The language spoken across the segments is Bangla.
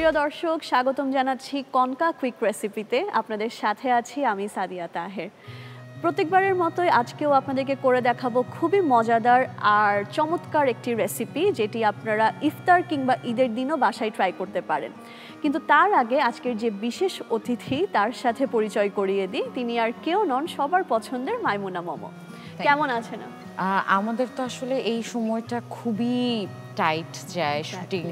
প্রিয় দর্শক, স্বাগতম জানাচ্ছি কনকা কুইক রেসিপিতে। আপনাদের সাথে আছি আমি সাদিয়া তাহের। প্রত্যেকবারের মতোই আজকেও আপনাদেরকে করে দেখাবো খুবই মজাদার আর চমৎকার একটি রেসিপি, যেটি আপনারা ইফতার কিংবা ঈদের দিনও বাসায় ট্রাই করতে পারেন। কিন্তু তার আগে আজকের যে বিশেষ অতিথি, তার সাথে পরিচয় করিয়ে দিই। তিনি আর কেউ নন, সবার পছন্দের মাইমুনা মোমো। কেমন আছেন? আমাদের তো আসলে এই সময়টা খুবই টাইট যায় শুটিং,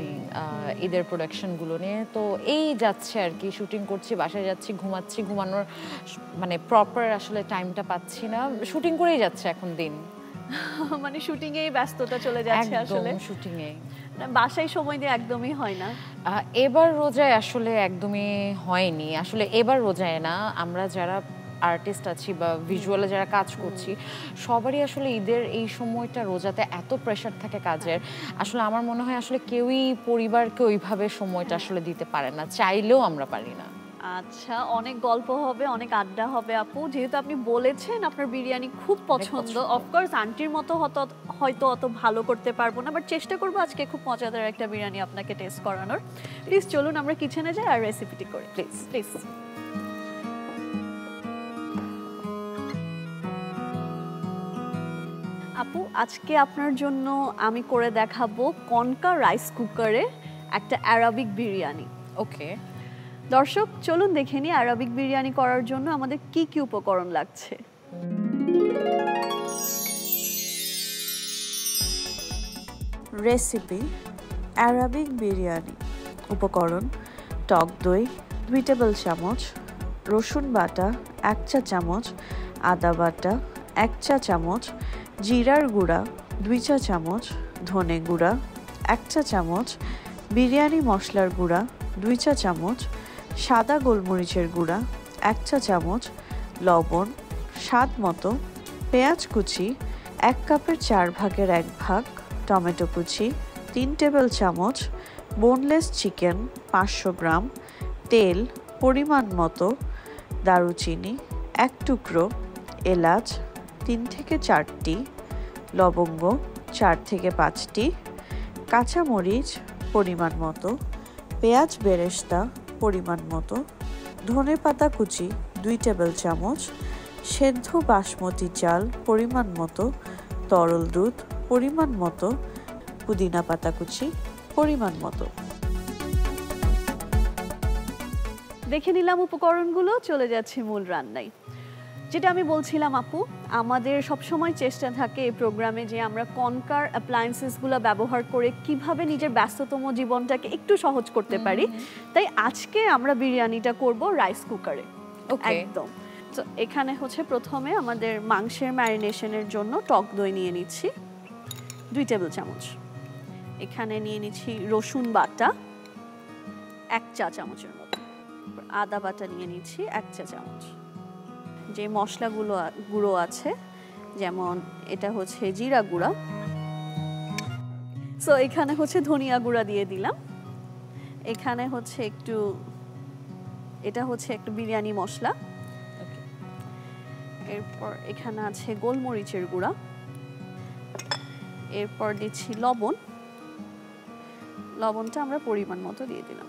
ঈদের প্রোডাকশনগুলো নিয়ে। তো এই যাচ্ছে আর কি, শুটিং করছি, বাসায় যাচ্ছি, ঘুমাচ্ছি, ঘুমানোর মানে প্রপার আসলে টাইমটা পাচ্ছি না। শুটিং করেই যাচ্ছে এখন দিন, মানে শুটিং এই ব্যস্ততা চলে যাচ্ছে আসলে। শুটিং এ বাসায় সময় দিয়ে একদমই হয় না। এবার রোজায় আসলে একদমই হয়নি। আসলে এবার রোজায় না, আমরা যারা আর্টিস্ট আছি বা ভিজুয়ালে যারা কাজ করছি, সবারই আসলে ঈদের এই সময়টা রোজাতে এত প্রেশার থাকে কাজের। আসলে আমার মনে হয় আসলে কেউই পরিবারকে ওইভাবে সময়টা আসলে দিতে পারে না, চাইলেও আমরা পারি না। আচ্ছা, অনেক গল্প হবে, অনেক আড্ডা হবে আপু। যেহেতু আপনি বলেছেন আপনার বিরিয়ানি খুব পছন্দ, অফকোর্স আন্টির মতো হয়তো অত ভালো করতে পারবো না, বাট চেষ্টা করবো আজকে খুব মজাদার একটা বিরিয়ানি আপনাকে টেস্ট করানোর। প্লিজ চলুন আমরা কিচেনে যাই আর রেসিপিটি করি। Please please. আপু, আজকে আপনার জন্য আমি করে দেখাবো কনকা রাইস কুকারে একটা আরাবিক বিরিয়ানি। ওকে দর্শক, চলুন দেখে নিই আরাবিক বিরিয়ানি করার জন্য আমাদের কি কি উপকরণ লাগছে। Recipe Arabic biryani. উপকরণ: টক দই 2 টেবিল চামচ, রসুন বাটা 1 চা চামচ, আদা বাটা 1 চা চামচ, জিরার গুঁড়া 2 চা চামচ, ধনে গুঁড়া 1 চা চামচ, বিরিয়ানি মশলার গুঁড়া 2 চা চামচ, সাদা গোলমরিচের গুঁড়া 1 চা চামচ, লবণ স্বাদ মতো, পেঁয়াজ কুচি 1 কাপের 4 ভাগের 1 ভাগ, টমেটো কুচি 3 টেবিল চামচ, বোনলেস চিকেন 500 গ্রাম, তেল পরিমাণ মতো, দারুচিনি 1 টুকরো, এলাচ 3 থেকে 4টি, লবঙ্গ 4 থেকে 5টি, কাঁচামরিচ পরিমাণ মতো, পেঁয়াজ বেরেস্তা পরিমাণ মতো, ধনে পাতা কুচি 2 টেবিল চামচ, সেদ্ধ বাসমতি চাল পরিমাণ মতো, তরল দুধ পরিমাণ মতো, পুদিনা পাতা কুচি পরিমাণ মতো। দেখে নিলাম উপকরণগুলো, চলে যাচ্ছে মূল রান্নায়। যেটা আমি বলছিলাম আপু, আমাদের সবসময় চেষ্টা থাকে এই প্রোগ্রামে যে আমরা কনকার অ্যাপ্লায়েন্সেসগুলো ব্যবহার করে কিভাবে নিজের ব্যস্ততম জীবনটাকে একটু সহজ করতে পারি। তাই আজকে আমরা বিরিয়ানিটা করব রাইস কুকারে। একদম। তো এখানে হচ্ছে প্রথমে আমাদের মাংসের ম্যারিনেশনের জন্য টক দই নিয়ে নিচ্ছি 2 টেবিল চামচ। এখানে নিয়ে নিচ্ছি রসুন বাটা 1 চা চামচের মতো, আদা বাটা নিয়ে নিচ্ছি 1 চা চামচ, যে মশলাগুলো গুঁড়ো আছে যেমন এটা হচ্ছে জিরা গুঁড়া, সো এখানে হচ্ছে ধনিয়া গুঁড়া দিয়ে দিলাম, এখানে হচ্ছে এটা হচ্ছে একটু বিরিয়ানি মশলা, এরপর এখানে আছে গোলমরিচের গুঁড়া, এরপর দিচ্ছি লবণটা আমরা পরিমাণ মতো দিয়ে দিলাম,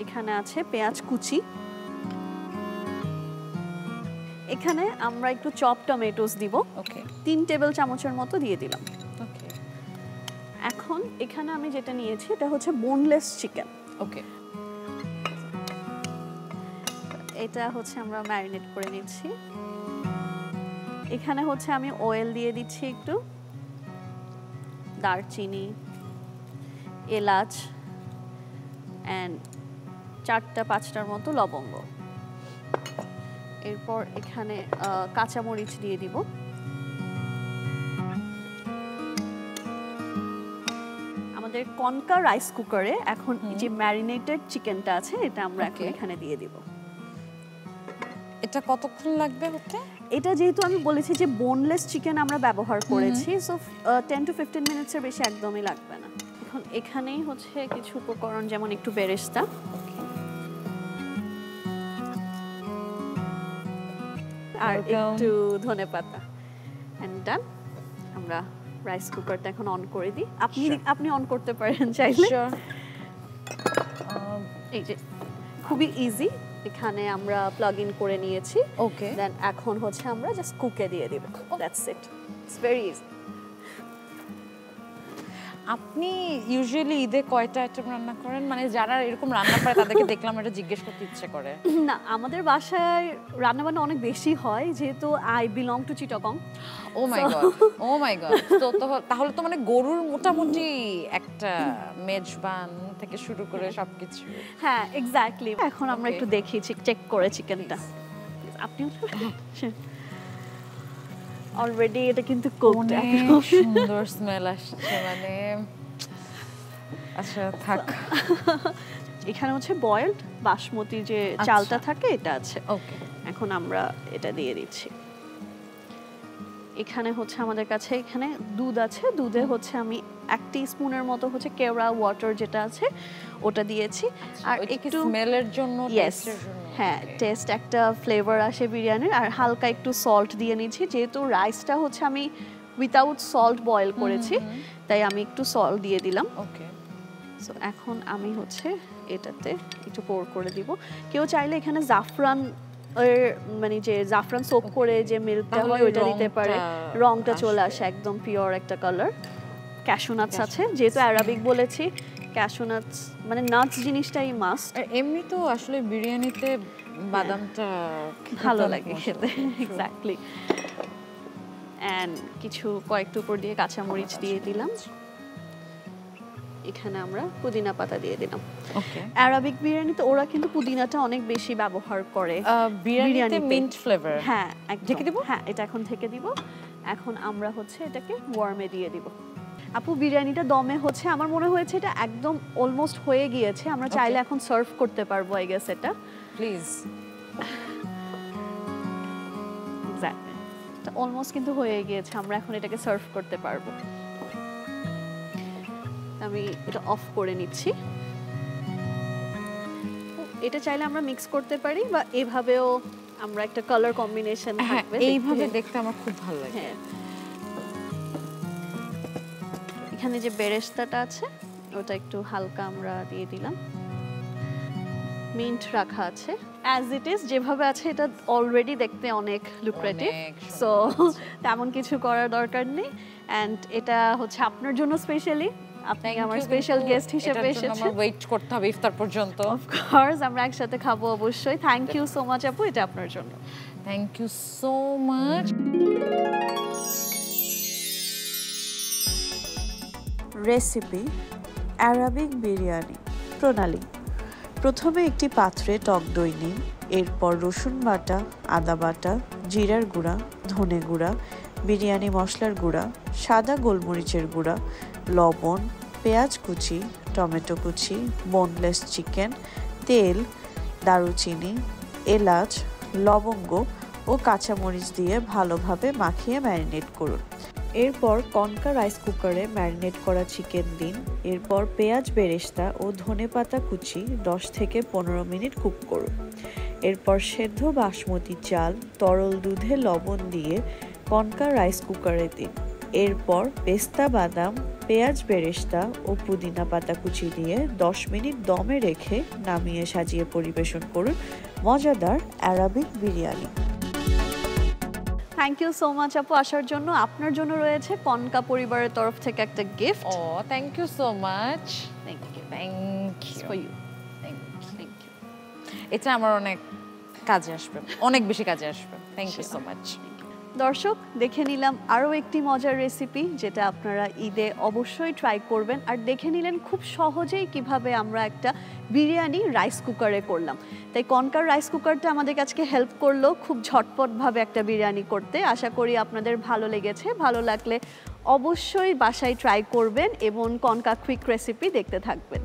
এখানে আছে পেঁয়াজ কুচি, এখানে আমরা একটু চপ টমেটোস দিব, 3 টেবিল চামচের মতো দিয়ে দিলাম। এখন এখানে আমি যেটা নিয়েছি এটা হচ্ছে বোনলেস চিকেন। এটা হচ্ছে আমরা ম্যারিনেট করে নিচ্ছি। এখানে হচ্ছে আমি অয়েল দিয়ে দিচ্ছি একটু, দারচিনি, এলাচ অ্যান্ড 4-5টার মতো লবঙ্গ। এরপর এখানে কাঁচামরিচ দিয়ে দিব, আমাদের কনকা রাইস কুকারে এখন যে ম্যারিনেটেড চিকেনটা আছে এটা আমরা এখন এখানে দিয়ে দিব। এটা কতক্ষণ লাগবে হতে? এটা যেহেতু আমি বলেছি যে বোনলেস চিকেন আমরা ব্যবহার করেছি, সো 10 to 15 মিনিটসের বেশি একদমই লাগবে না। এখন এখানেই হচ্ছে কিছু উপকরণ, যেমন একটু বেরেস্তা, আর একটু ধনেপাতা, এন্ড ডান। আমরা রাইস কুকারটা এখন অন করে দিই। আপনি অন করতে পারেন চাইলে। এই যে খুবই ইজি, এখানে আমরা প্লাগ ইন করে নিয়েছি। ওকে, দেন এখন হচ্ছে আমরা জাস্ট কুকে দিয়ে দিব, that's it, it's very easy. আপনি ইউজুয়ালি ঈদে কয়টা আইটেম রান্না করেন? মানে যারা এরকম রান্না করে তাদেরকে দেখলাম এটা জিজ্ঞেস করতে ইচ্ছে করে। না, আমাদের বাসায় রান্নাবান্না অনেক বেশি হয়, যেহেতু I belong to Chittagong. Oh my god, oh my god. তো তাহলে তো মানে গরুর মোটামুটি একটা মেজবান থেকে শুরু করে সবকিছু। হ্যাঁ, এক্স্যাক্টলি। এখন আমরা Okay. একটু দেখি, চেক করে চিকেনটা। আপনি অলরেডি এটা কিন্তু কুকড, অনেক সুন্দর স্মেল আসছে, মানে আচ্ছা থাক। এখানে হচ্ছে বয়েলড বাসমতি যে চালটা থাকে এটা আছে। ওকে, এখন আমরা এটা দিয়ে দিচ্ছি। এখানে হচ্ছে আমাদের কাছে এখানে দুধ আছে, দুধে হচ্ছে আমি 1 টিস্পুনের মতো হচ্ছে কেওড়া ওয়াটার যেটা আছে ওটা দিয়েছি। আর একটু স্মেলের জন্য, ইয়েস, টেস্টের জন্য। হ্যাঁ, টেস্ট একটা ফ্লেভার আসে বিরিয়ানির। আর হালকা একটু সল্ট দিয়ে নিচ্ছি, যেহেতু রাইসটা হচ্ছে আমি উইথাউট সল্ট বয়েল করেছি, তাই আমি একটু সল্ট দিয়ে দিলাম। ওকে, সো এখন আমি হচ্ছে এটাতে একটু পোর করে দিব। কেউ চাইলে এখানে জাফরান মানে যে জাফরান সোপ করে যে মিল্কটা হয় ওইটা দিতে পারে, রংটা চলে আসে একদম পিওর একটা কালার। ক্যাশু নাটস আছে, যেহেতু অ্যারাবিক বলেছি, ক্যাশু নাটস মানে নাটস জিনিসটাই মাস্ট। আর এমনি তো আসলে বিরিয়ানিতে বাদামটা ভালো লাগে খেতে, এক্স্যাক্টলি। এন্ড কিছু কয়েকটু উপর দিয়ে কাঁচামরিচ দিয়ে দিলাম। এখানে আমরা পুদিনা পাতা দিয়ে দিলাম। ওকে, অ্যারাবিক বিরিয়ানিতে ওরা কিন্তু পুদিনাটা অনেক বেশি ব্যবহার করে বিরিয়ানিতে মিন্ট ফ্লেভার। হ্যাঁ, একদম ঢেকে দিব? হ্যাঁ, এটা এখন ঢেকে দিব। এখন আমরা হচ্ছে এটাকে ওয়ার্মে দিয়ে দিব। আপু, বিরিয়ানিটা দমে হচ্ছে আমার মনে হয়েছে এটা একদম অলমোস্ট হয়ে গিয়েছে। আমরা চাইলে এখন সার্ভ করতে পারবো, আই গেস। এটা প্লিজ, এক্স্যাক্টলি, এটা অলমোস্ট কিন্তু হয়ে গিয়েছে। আমরা এখন এটাকে সার্ভ করতে পারবো। আমি এটা অফ করে নিচ্ছি। এটা চাইলে আমরা মিক্স করতে পারি বা এভাবেও আমরা একটা কালার কম্বিনেশন থাকবে, এইভাবে দেখতে আমার খুব ভালো লাগে। হ্যাঁ, এখানে যে বেরেস্তাটা আছে ওটা একটু হালকা আমরা দিয়ে দিলাম। মিন্ট রাখা আছে অ্যাজ ইট ইজ, যেভাবে আছে এটা অলরেডি দেখতে অনেক লুক্রেটিভ, সো তেমন কিছু করার দরকার নেই। অ্যান্ড এটা হচ্ছে আপনার জন্য স্পেশালি, আপনি আমার স্পেশাল গেস্ট হিসেবে এসেছেন। আমার ওয়েট করতে হবে ইফতার পর্যন্ত। অফ কোর্স, আমরা একসাথে খাবো অবশ্যই। থ্যাংক ইউ সো মাচ আপু, এটা আপনার জন্য। Thank you so much. Recipe Arabic biryani প্রণালী। প্রথমে একটি পাত্রে টক দই নিন, এরপর রসুন বাটা, আদা বাটা, জিরার গুঁড়া, ধনে গুঁড়া, বিরিয়ানি মশলার গুঁড়া, সাদা গোলমরিচের গুঁড়া, লবণ, পেঁয়াজ কুচি, টমেটো কুচি, বোনলেস চিকেন, তেল, দারুচিনি, এলাচ, লবঙ্গ ও কাঁচামরিচ দিয়ে ভালোভাবে মাখিয়ে ম্যারিনেট করুন। এরপর কনকা রাইস কুকারে ম্যারিনেট করা চিকেন দিন। এরপর পেঁয়াজ বেরেস্তা ও ধনেপাতা কুচি 10 থেকে 15 মিনিট কুক করুন। এরপর সেদ্ধ বাসমতি চাল তরল দুধে লবণ দিয়ে কনকা রাইস কুকারে দিন। এরপর পেস্তা বাদাম, পেঁয়াজ বেরেস্তা ও পুদিনা পাতা কুচি দিয়ে 10 মিনিট দমে রেখে নামিয়ে সাজিয়ে পরিবেশন করুন মজাদার Arabic biryani. Thank you so much আপু আসার জন্য। আপনার জন্য রয়েছে কনকা পরিবারের তরফ থেকে একটা gift. Oh, thank you so much. Thank you, thank you for you. Thank you. এটা আমার অনেক কাজে আসবে, অনেক বেশি কাজে আসবে। Thank you so much. দর্শক, দেখে নিলাম আরও একটি মজার রেসিপি, যেটা আপনারা ঈদে অবশ্যই ট্রাই করবেন। আর দেখে নিলেন খুব সহজেই কিভাবে আমরা একটা বিরিয়ানি রাইস কুকারে করলাম। তাই কনকার রাইস কুকারটা আমাদের কাছে হেল্প করলো খুব ঝটপটভাবে একটা বিরিয়ানি করতে। আশা করি আপনাদের ভালো লেগেছে। ভালো লাগলে অবশ্যই বাসায় ট্রাই করবেন এবং কনকা কুইক রেসিপি দেখতে থাকবেন।